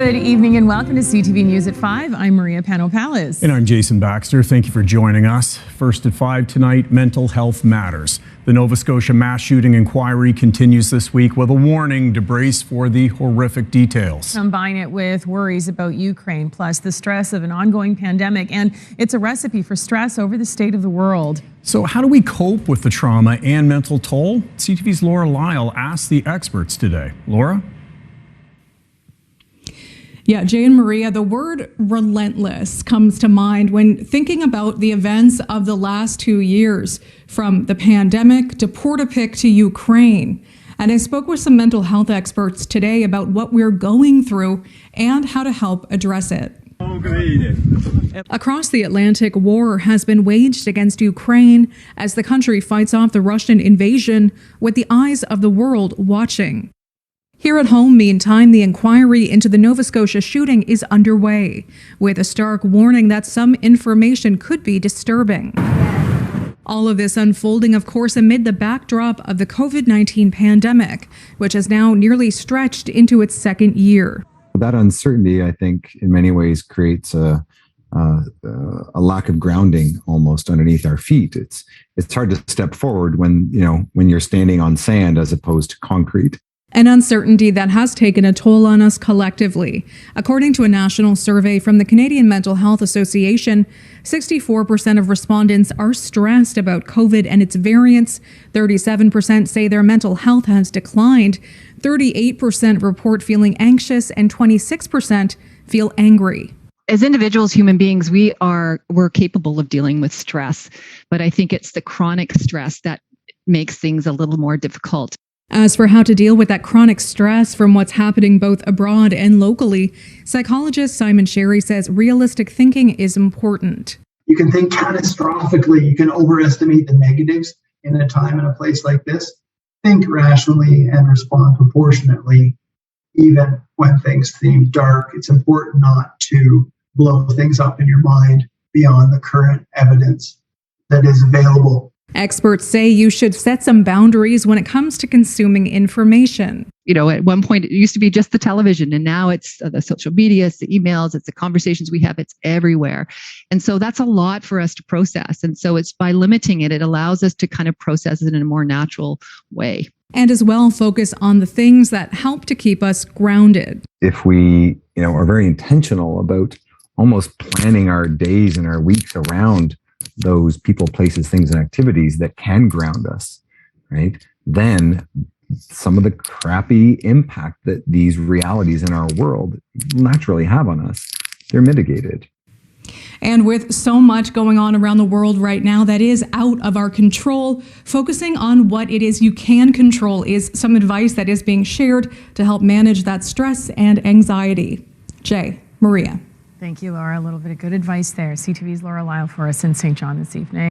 Good evening and welcome to CTV News at 5. I'm Maria Panopoulos. And I'm Jason Baxter. Thank you for joining us. First at 5 tonight, mental health matters. The Nova Scotia mass shooting inquiry continues this week with a warning to brace for the horrific details. Combine it with worries about Ukraine, plus the stress of an ongoing pandemic, and it's a recipe for stress over the state of the world. So how do we cope with the trauma and mental toll? CTV's Laura Lyle asked the experts today. Laura? Yeah, Jay and Maria, the word relentless comes to mind when thinking about the events of the last 2 years, from the pandemic to Portapic to Ukraine. And I spoke with some mental health experts today about what we're going through and how to help address it. Across the Atlantic, war has been waged against Ukraine as the country fights off the Russian invasion with the eyes of the world watching. Here at home, meantime, the inquiry into the Nova Scotia shooting is underway, with a stark warning that some information could be disturbing. All of this unfolding, of course, amid the backdrop of the COVID-19 pandemic, which has now nearly stretched into its second year. That uncertainty, I think, in many ways creates a lack of grounding almost underneath our feet. It's hard to step forward when you're standing on sand as opposed to concrete. An uncertainty that has taken a toll on us collectively. According to a national survey from the Canadian Mental Health Association, 64% of respondents are stressed about COVID and its variants. 37% say their mental health has declined. 38% report feeling anxious, and 26% feel angry. As individuals, human beings, we're capable of dealing with stress, but I think it's the chronic stress that makes things a little more difficult. As for how to deal with that chronic stress from what's happening both abroad and locally, psychologist Simon Sherry says realistic thinking is important. You can think catastrophically. You can overestimate the negatives in a time and a place like this. Think rationally and respond proportionately, even when things seem dark. It's important not to blow things up in your mind beyond the current evidence that is available. Experts say you should set some boundaries when it comes to consuming information. At one point it used to be just the television, and now it's the social media, it's the emails, it's the conversations we have, it's everywhere. And so that's a lot for us to process. And so it's by limiting it, it allows us to kind of process it in a more natural way. And as well, focus on the things that help to keep us grounded. If we, are very intentional about almost planning our days and our weeks around those people, places, things, and activities that can ground us, right? Then some of the crappy impact that these realities in our world naturally have on us, they're mitigated. And with so much going on around the world right now that is out of our control, focusing on what it is you can control is some advice that is being shared to help manage that stress and anxiety. Jay, Maria. Thank you, Laura. A little bit of good advice there. CTV's Laura Lyle for us in St. John this evening.